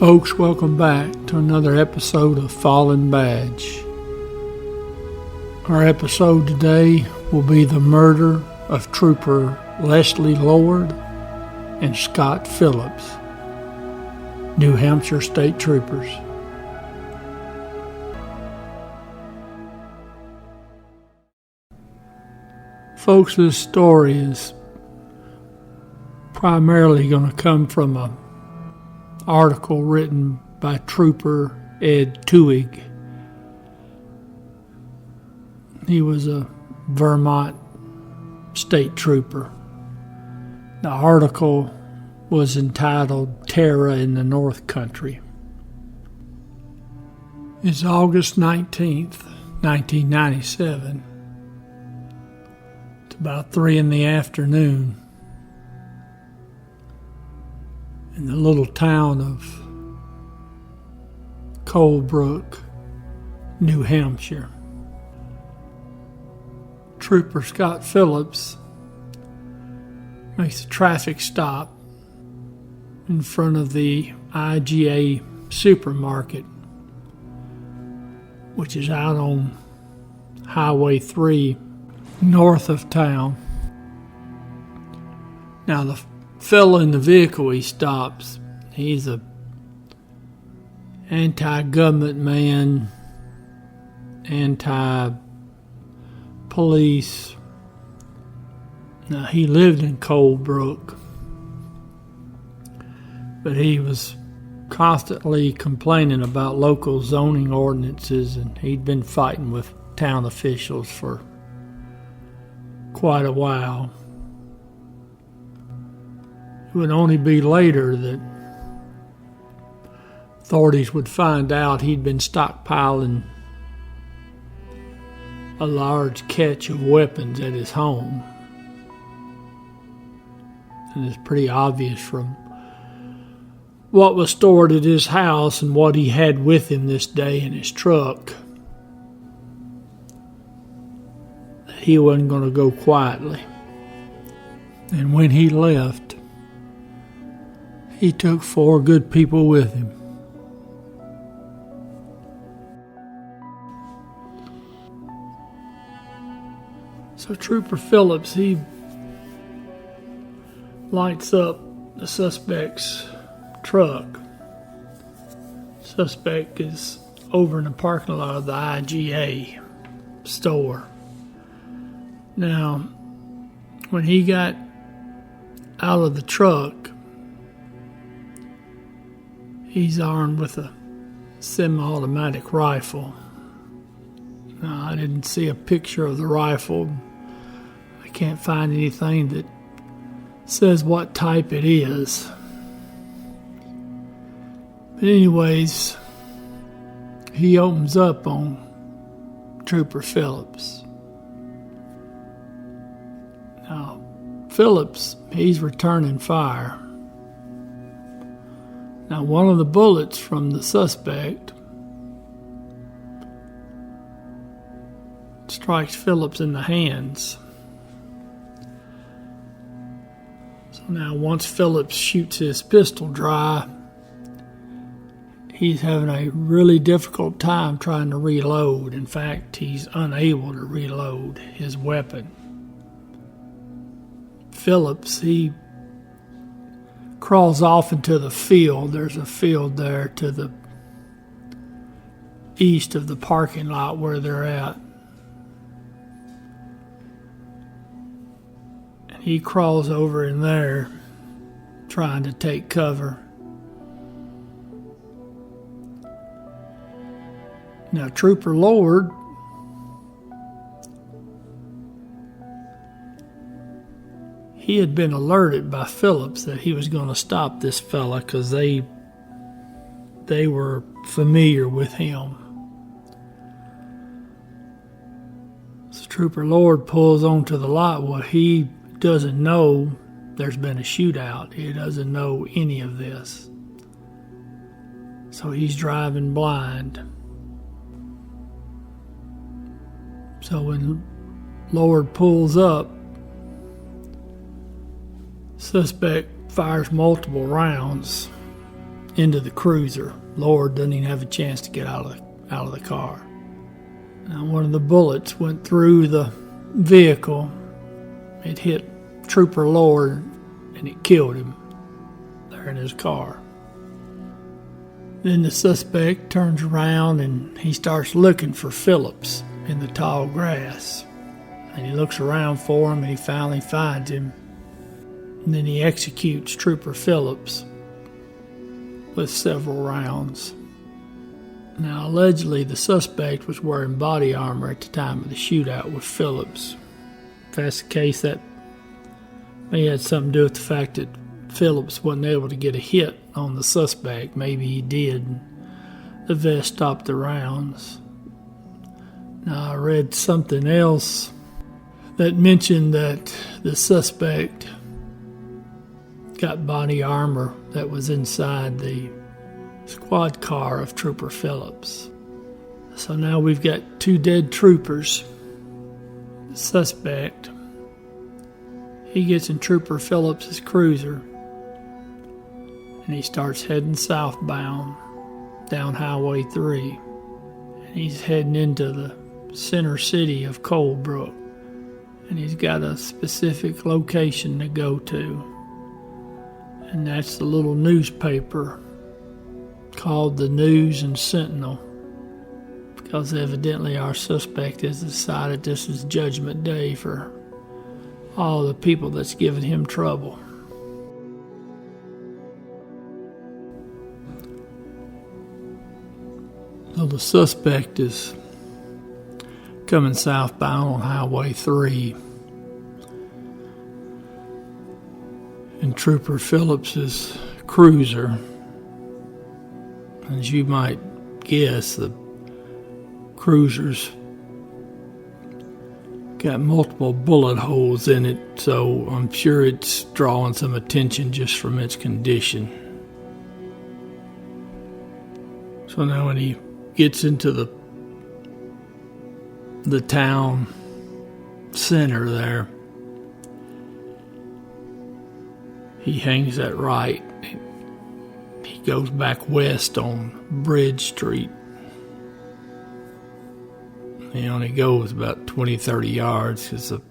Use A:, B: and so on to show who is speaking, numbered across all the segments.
A: Folks, welcome back to another episode of Fallen Badge. Our episode today will be the murder of Trooper Leslie Lord and Scott Phillips, New Hampshire State Troopers. Folks, this story is primarily going to come from an article written by Trooper Ed Tuig. He was a Vermont state trooper. The article was entitled Terror in the North Country. It's August 19th, 1997. It's about 3 in the afternoon in the little town of Colebrook, New Hampshire. Trooper Scott Phillips makes a traffic stop in front of the IGA supermarket, which is out on Highway 3 north of town. Now, the fellow in the vehicle he stops, he's a anti-government man, anti-police. Now, he lived in Colebrook, but he was constantly complaining about local zoning ordinances, and he'd been fighting with town officials for quite a while. It would only be later that authorities would find out he'd been stockpiling a large catch of weapons at his home. And it's pretty obvious from what was stored at his house and what he had with him this day in his truck that he wasn't going to go quietly. And when he left, he took 4 good people with him. So Trooper Phillips, he lights up the suspect's truck. Suspect is over in the parking lot of the IGA store. Now, when he got out of the truck, he's armed with a semi-automatic rifle. Now, I didn't see a picture of the rifle. I can't find anything that says what type it is. But anyways, he opens up on Trooper Phillips. Now, Phillips, he's returning fire. Now, one of the bullets from the suspect strikes Phillips in the hands. So now, once Phillips shoots his pistol dry, he's having a really difficult time trying to reload. In fact, he's unable to reload his weapon. Phillips, he crawls off into the field. There's a field there to the east of the parking lot where they're at. And he crawls over in there trying to take cover. Now, Trooper Lord, he had been alerted by Phillips that he was going to stop this fella because they were familiar with him. So Trooper Lord pulls onto the lot. Well, he doesn't know there's been a shootout. He doesn't know any of this. So he's driving blind. So when Lord pulls up, suspect fires multiple rounds into the cruiser. Lord doesn't even have a chance to get out of the car. Now, one of the bullets went through the vehicle. It hit Trooper Lord, and it killed him there in his car. Then the suspect turns around and he starts looking for Phillips in the tall grass. And he looks around for him and he finally finds him. And then he executes Trooper Phillips with several rounds. Now, allegedly, the suspect was wearing body armor at the time of the shootout with Phillips. If that's the case, that may have something to do with the fact that Phillips wasn't able to get a hit on the suspect. Maybe he did. The vest stopped the rounds. Now, I read something else that mentioned that the suspect got body armor that was inside the squad car of Trooper Phillips. So now we've got 2 dead troopers. The suspect, he gets in Trooper Phillips' cruiser and he starts heading southbound down Highway 3. And he's heading into the center city of Colebrook. And he's got a specific location to go to. And that's the little newspaper called the News and Sentinel. Because evidently our suspect has decided this is Judgment Day for all the people that's giving him trouble. So the suspect is coming southbound on Highway 3. And Trooper Phillips's cruiser, as you might guess, the cruiser's got multiple bullet holes in it, so I'm sure it's drawing some attention just from its condition. So now when he gets into the town center there, he hangs that right. He goes back west on Bridge Street. He only goes about 20, 30 yards because the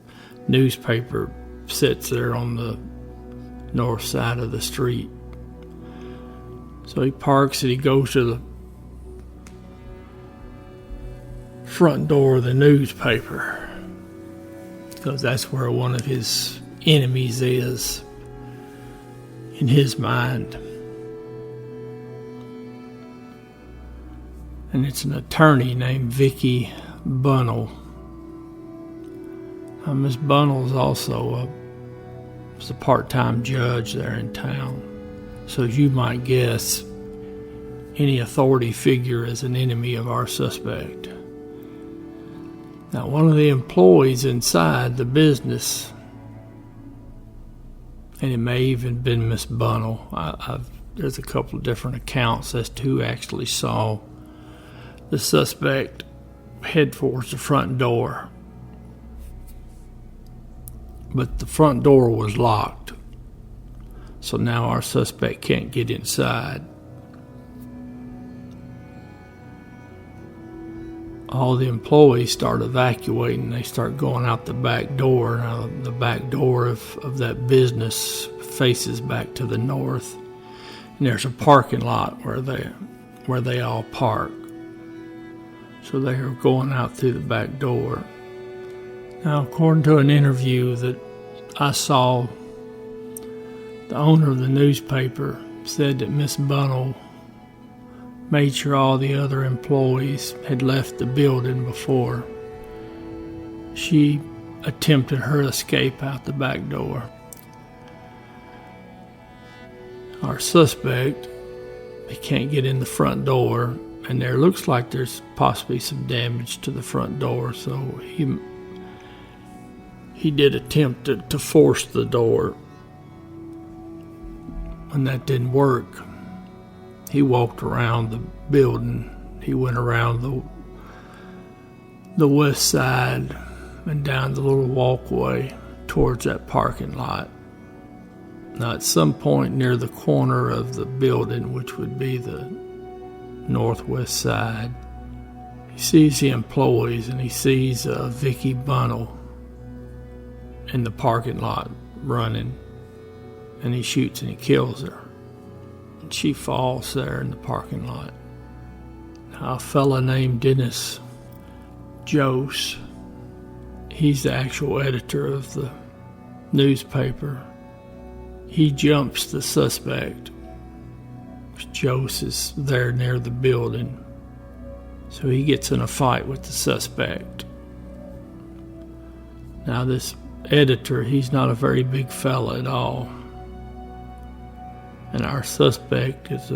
A: newspaper sits there on the north side of the street. So he parks and he goes to the front door of the newspaper because that's where one of his enemies is in his mind. And it's an attorney named Vicky Bunnell. Miss Bunnell's also a part-time judge there in town. So as you might guess, any authority figure is an enemy of our suspect. Now, one of the employees inside the business, and it may even been Miss Bunnell, there's a couple of different accounts as to who actually saw the suspect head towards the front door. But the front door was locked, so now our suspect can't get inside. All the employees start evacuating. They start going out the back door. Now, the back door of that business faces back to the north, and there's a parking lot where they all park. So they are going out through the back door. Now, according to an interview that I saw, the owner of the newspaper said that Miss Bunnell made sure all the other employees had left the building before she attempted her escape out the back door. Our suspect, he can't get in the front door, and there looks like there's possibly some damage to the front door, so he did attempt to force the door. When that didn't work, he walked around the building. He went around the west side and down the little walkway towards that parking lot. Now, at some point near the corner of the building, which would be the northwest side, he sees the employees, and he sees Vicky Bunnell in the parking lot running, and he shoots and he kills her. And she falls there in the parking lot. Now, a fella named Dennis Jose, he's the actual editor of the newspaper. He jumps the suspect. Jose is there near the building, so he gets in a fight with the suspect. Now, this editor, he's not a very big fella at all, and our suspect is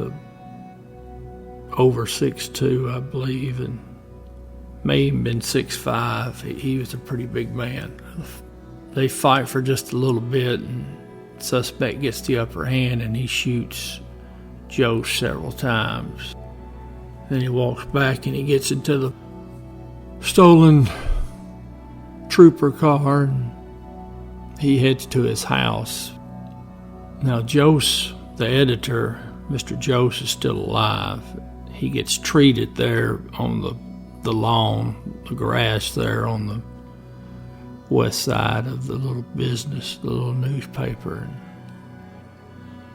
A: over 6'2", I believe, and may even been 6'5". He was a pretty big man. They fight for just a little bit, and the suspect gets the upper hand, and he shoots Joe several times. Then he walks back and he gets into the stolen trooper car, and he heads to his house. Now, Jose, the editor, Mr. Jose, is still alive. He gets treated there on the lawn, the grass there on the west side of the little business, the little newspaper.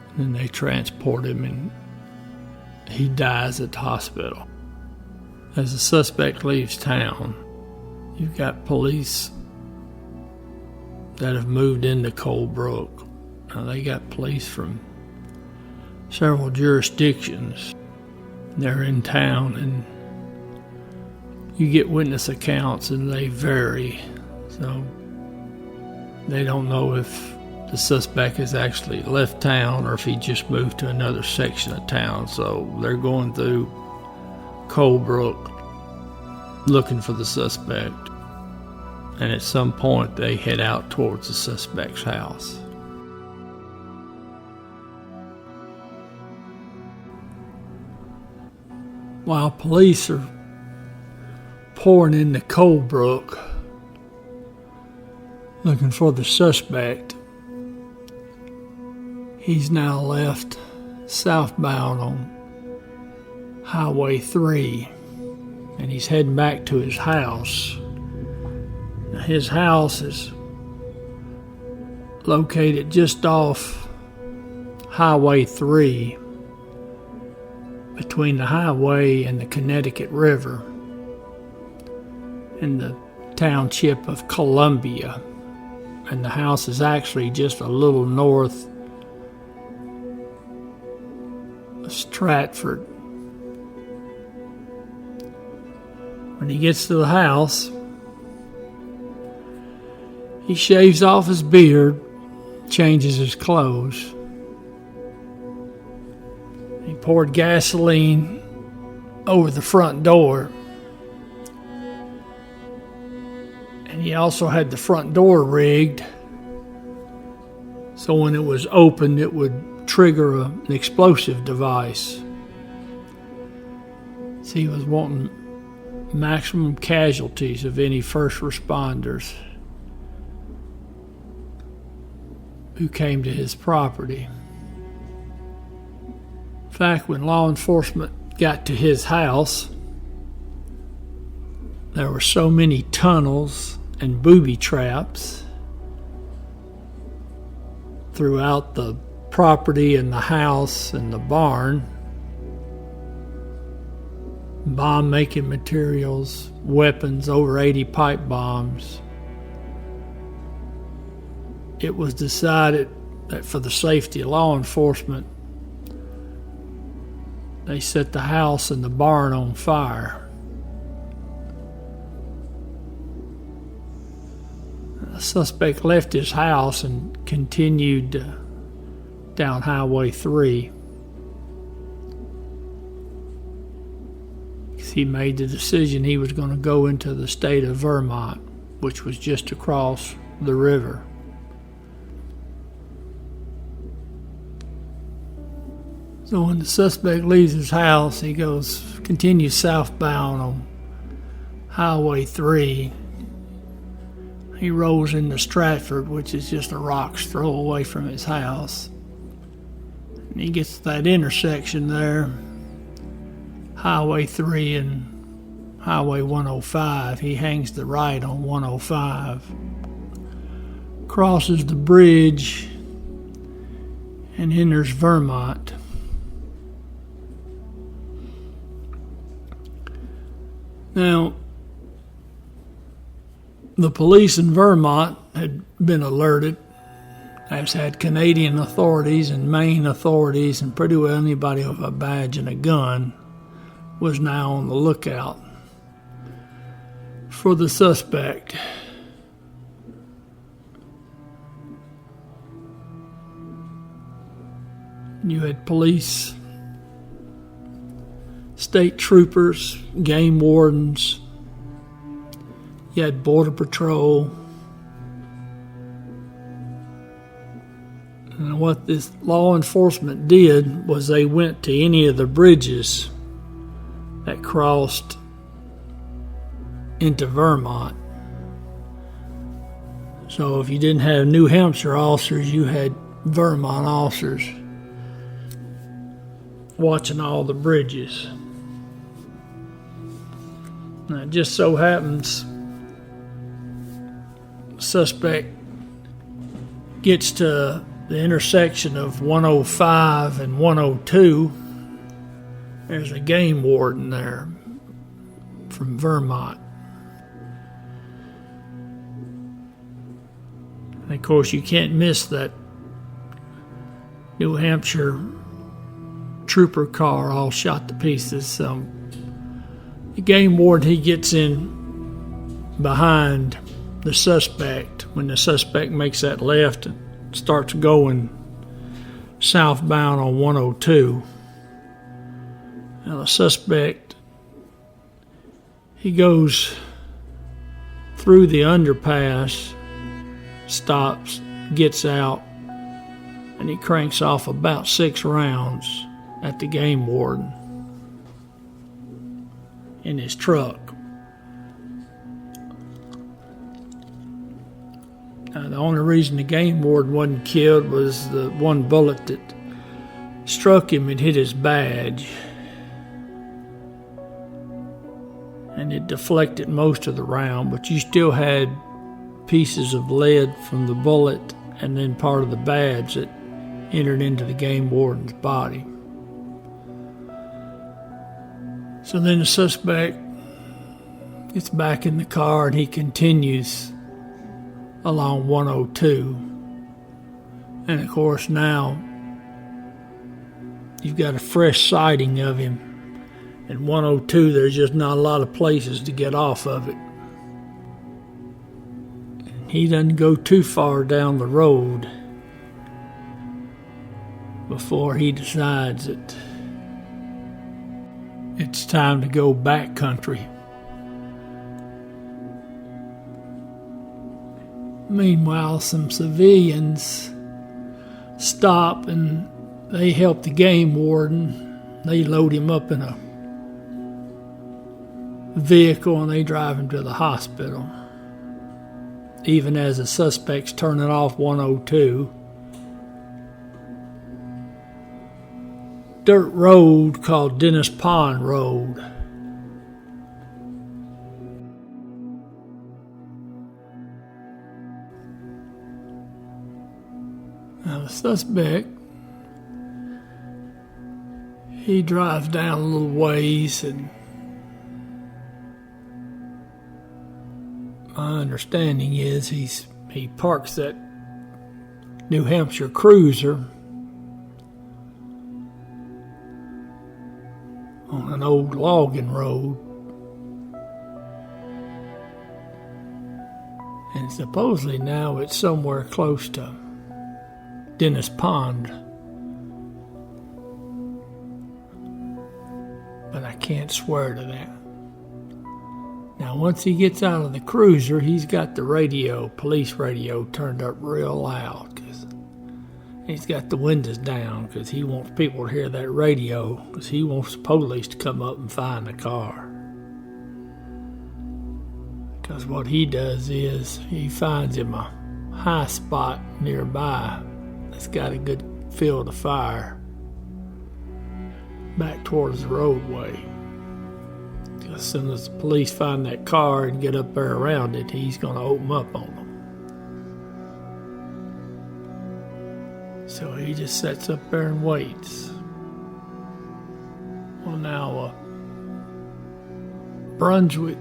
A: And then they transport him, and he dies at the hospital. As the suspect leaves town, you've got police that have moved into Colebrook. Now, they got police from several jurisdictions. They're in town, and you get witness accounts, and they vary. So they don't know if the suspect has actually left town or if he just moved to another section of town. So they're going through Colebrook looking for the suspect. And at some point, they head out towards the suspect's house. While police are pouring into Colebrook looking for the suspect, he's now left southbound on Highway 3, and he's heading back to his house. Now, his house is located just off Highway 3, between the highway and the Connecticut River, in the township of Columbia. And the house is actually just a little north of Stratford. When he gets to the house, he shaves off his beard, changes his clothes. He poured gasoline over the front door. And he also had the front door rigged so when it was opened, it would trigger an explosive device. So he was wanting maximum casualties of any first responders who came to his property. In fact, when law enforcement got to his house, there were so many tunnels and booby traps throughout the property and the house and the barn. Bomb-making materials, weapons, over 80 pipe bombs. It was decided that for the safety of law enforcement, they set the house and the barn on fire. The suspect left his house and continued down Highway 3. He made the decision he was going to go into the state of Vermont, which was just across the river. So when the suspect leaves his house, he continues southbound on Highway 3. he rolls into Stratford, which is just a rock's throw away from his house. And he gets to that intersection there, Highway 3 and Highway 105. He hangs the right on 105, crosses the bridge, and enters Vermont. Now, the police in Vermont had been alerted, as had Canadian authorities and Maine authorities, and pretty well anybody with a badge and a gun was now on the lookout for the suspect. You had police, state troopers, game wardens. You had Border Patrol. And what this law enforcement did was they went to any of the bridges that crossed into Vermont. So if you didn't have New Hampshire officers, you had Vermont officers watching all the bridges. Now, it just so happens the suspect gets to the intersection of 105 and 102. There's a game warden there from Vermont. And of course, you can't miss that New Hampshire trooper car all shot to pieces. The game warden, he gets in behind the suspect when the suspect makes that left and starts going southbound on 102. Now the suspect, he goes through the underpass, stops, gets out, and he cranks off about 6 rounds at the game warden in his truck. The only reason the game warden wasn't killed was the one bullet that struck him and hit his badge, and it deflected most of the round, but you still had pieces of lead from the bullet and then part of the badge that entered into the game warden's body. So then the suspect gets back in the car and he continues along 102. And of course now you've got a fresh sighting of him. And 102, there's just not a lot of places to get off of it. And he doesn't go too far down the road before he decides that it's time to go back country. Meanwhile, some civilians stop and they help the game warden. They load him up in a vehicle and they drive him to the hospital. Even as the suspect's turning off 102. Dirt road called Dennis Pond Road. Now the suspect, he drives down a little ways, and my understanding is he parks that New Hampshire cruiser on an old logging road. And supposedly now it's somewhere close to Dennis Pond. But I can't swear to that. Now once he gets out of the cruiser, he's got the radio, police radio, turned up real loud. He's got the windows down because he wants people to hear that radio, because he wants the police to come up and find the car. Because what he does is he finds him a high spot nearby that's got a good field of fire back towards the roadway. As soon as the police find that car and get up there around it, he's going to open up on them. So he just sits up there and waits. Well, now, Brunswick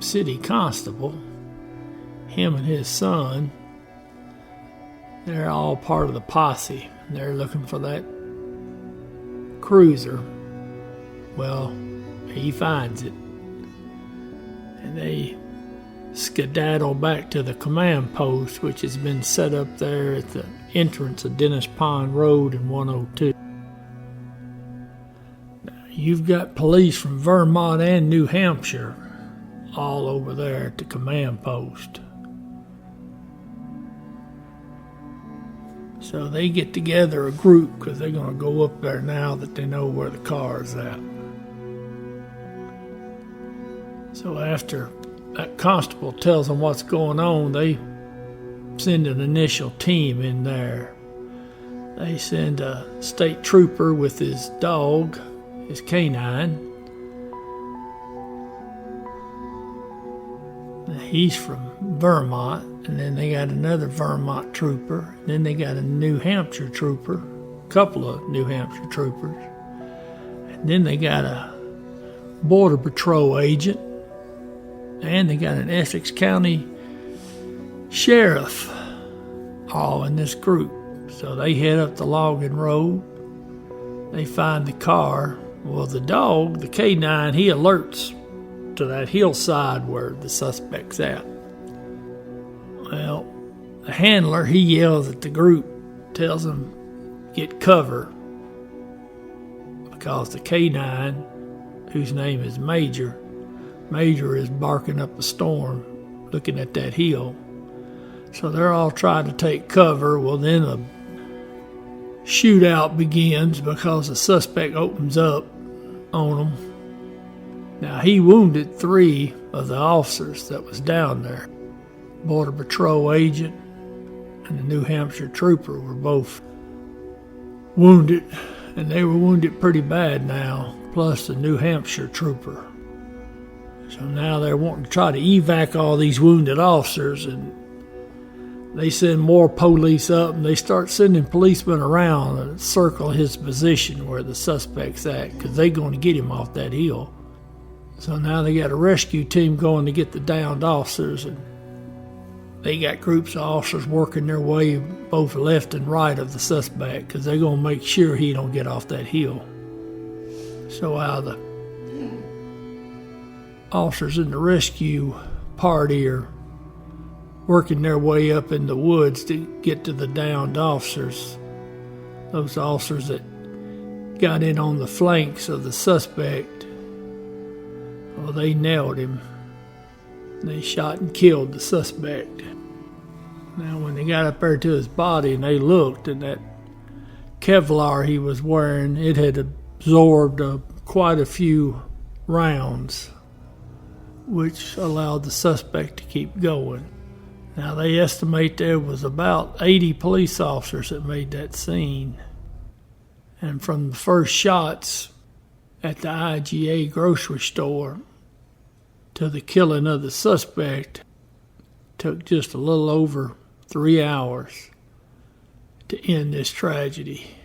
A: City Constable, him and his son, they're all part of the posse. They're looking for that cruiser. Well, he finds it. And they skedaddle back to the command post, which has been set up there at the entrance of Dennis Pond Road in 102. Now, you've got police from Vermont and New Hampshire all over there at the command post. So they get together a group because they're going to go up there now that they know where the car is at. So after that constable tells them what's going on, they send an initial team in there. They send a state trooper with his dog, his canine. He's from Vermont, and then they got another Vermont trooper, and then they got a New Hampshire trooper, a couple of New Hampshire troopers, and then they got a Border Patrol agent, and they got an Essex County sheriff all in this group. So they head up the logging road. They find the car. Well, the dog, the K9, he alerts to that hillside where the suspect's at. Well, the handler, he yells at the group, tells them get cover, because the K9, whose name is Major is barking up a storm looking at that hill. So they're all trying to take cover. Well, then a shootout begins because the suspect opens up on them. Now, he wounded 3 of the officers that was down there. Border Patrol agent and the New Hampshire trooper were both wounded, and they were wounded pretty bad now, plus the New Hampshire trooper. So now they're wanting to try to evac all these wounded officers, and they send more police up, and they start sending policemen around to circle his position where the suspect's at, because they're going to get him off that hill. So now they got a rescue team going to get the downed officers, and they got groups of officers working their way both left and right of the suspect, because they're going to make sure he don't get off that hill. So while the officers in the rescue party are working their way up in the woods to get to the downed officers, those officers that got in on the flanks of the suspect, well, they nailed him. They shot and killed the suspect. Now, when they got up there to his body and they looked, and that Kevlar he was wearing, it had absorbed quite a few rounds, which allowed the suspect to keep going. Now, they estimate there was about 80 police officers that made that scene. And from the first shots at the IGA grocery store to the killing of the suspect took just a little over 3 hours to end this tragedy.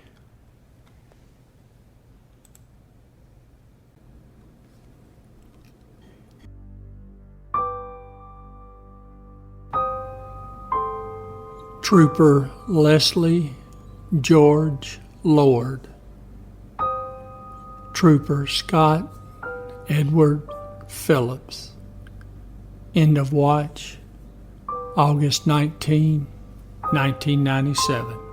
A: Trooper Leslie George Lord. Trooper Scott Edward Phillips. End of watch, August 19, 1997.